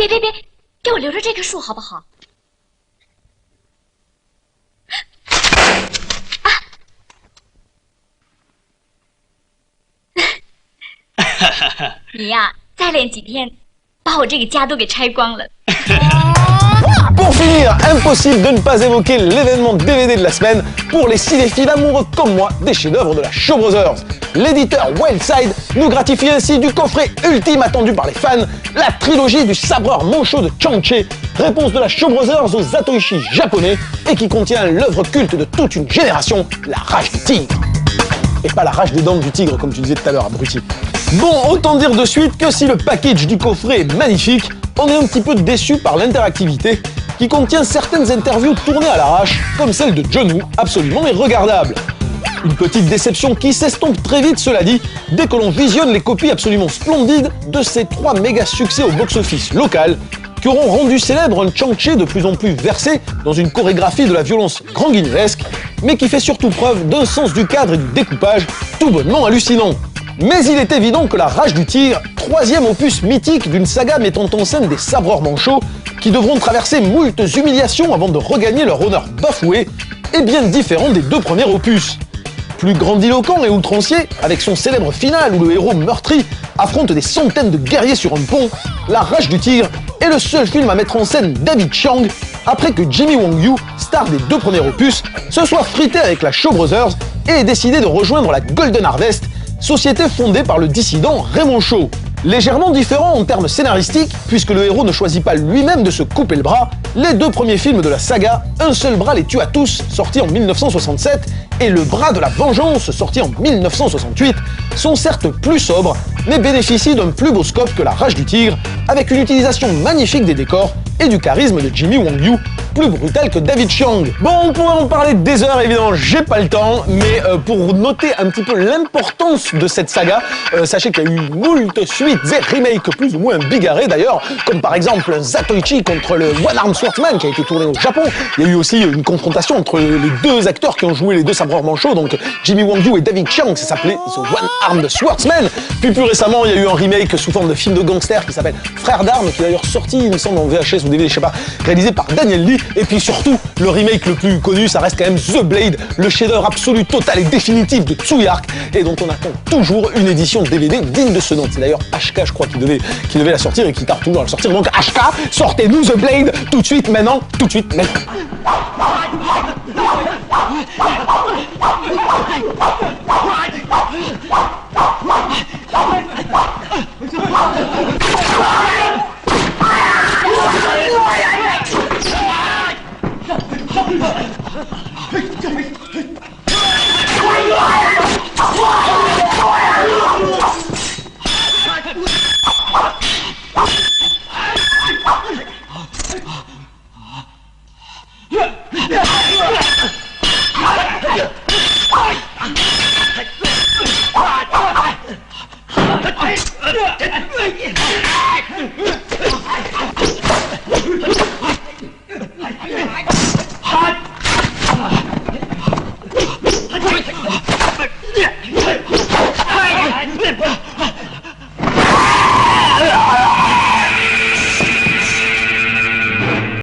别，给我留着这棵树好不好？你呀，再练几天，把我这个家都给拆光了。Pour finir, impossible de ne pas évoquer l'événement DVD de la semaine pour les cinéphiles amoureux comme moi des chefs-d'œuvre de la Shaw Brothers. L'éditeur Wildside nous gratifie ainsi du coffret ultime attendu par les fans, la trilogie du sabreur manchot de Chang-Chi, réponse de la Shaw Brothers aux Zatoichi japonais et qui contient l'œuvre culte de toute une génération, la rage du tigre. Et pas la rage des dents du tigre comme tu disais tout à l'heure, abruti. Bon, autant dire de suite que si le package du coffret est magnifique, on est un petit peu déçu par l'interactivité qui contient certaines interviews tournées à l'arrache, comme celle de John Woo, absolument regardable. Une petite déception qui s'estompe très vite, cela dit, dès que l'on visionne les copies absolument splendides de ces 3 méga succès au box-office local qui auront rendu célèbre un Chang-Chi de plus en plus versé dans une chorégraphie de la violence grand guinéesque, mais qui fait surtout preuve d'un sens du cadre et du découpage tout bonnement hallucinant. Mais il est évident que La Rage du Tigre, 3e opus mythique d'une saga mettant en scène des sabreurs manchots qui devront traverser moultes humiliations avant de regagner leur honneur bafoué, est bien différent des 2 premiers opus. Plus grandiloquent et outrancier, avec son célèbre final où le héros meurtri affronte des centaines de guerriers sur un pont, La Rage du Tigre est le seul film à mettre en scène David Chiang après que Jimmy Wong Yu, star des 2 premiers opus, se soit frité avec la Shaw Brothers et ait décidé de rejoindre la Golden Harvest, société fondée par le dissident Raymond Shaw. Légèrement différent en termes scénaristiques, puisque le héros ne choisit pas lui-même de se couper le bras, les 2 premiers films de la saga, Un seul bras les tue à tous, sorti en 1967, et Le bras de la vengeance, sorti en 1968, sont certes plus sobres, mais bénéficient d'un plus beau scope que La Rage du Tigre, avec une utilisation magnifique des décors et du charisme de Jimmy Wong Yu, plus brutal que David Chiang. Bon, on pourrait en parler des heures, évidemment, j'ai pas le temps, mais pour noter un petit peu l'importance de cette saga, sachez qu'il y a eu moult suites et remakes plus ou moins bigarrés d'ailleurs, comme par exemple Zatoichi contre le One Arm Swordsman qui a été tourné au Japon. Il y a eu aussi une confrontation entre les 2 acteurs qui ont joué les 2 sabreurs manchots, donc Jimmy Wong Yu et David Chiang, ça s'appelait The One Armed Swordsman. Puis plus récemment, il y a eu un remake sous forme de film de gangster qui s'appelle Frères d'armes, qui est d'ailleurs sorti, il me semble, en VHS ou DVD, je sais pas, réalisé par Daniel Lee. Et puis surtout, le remake le plus connu, ça reste quand même The Blade, le chef-d'œuvre absolu, total et définitif de Tsuyark, et dont on attend toujours une édition DVD digne de ce nom. C'est d'ailleurs HK, je crois, qui devait la sortir et qui tarde toujours à la sortir. Donc HK, sortez-nous The Blade tout de suite, maintenant, tout de suite, maintenant.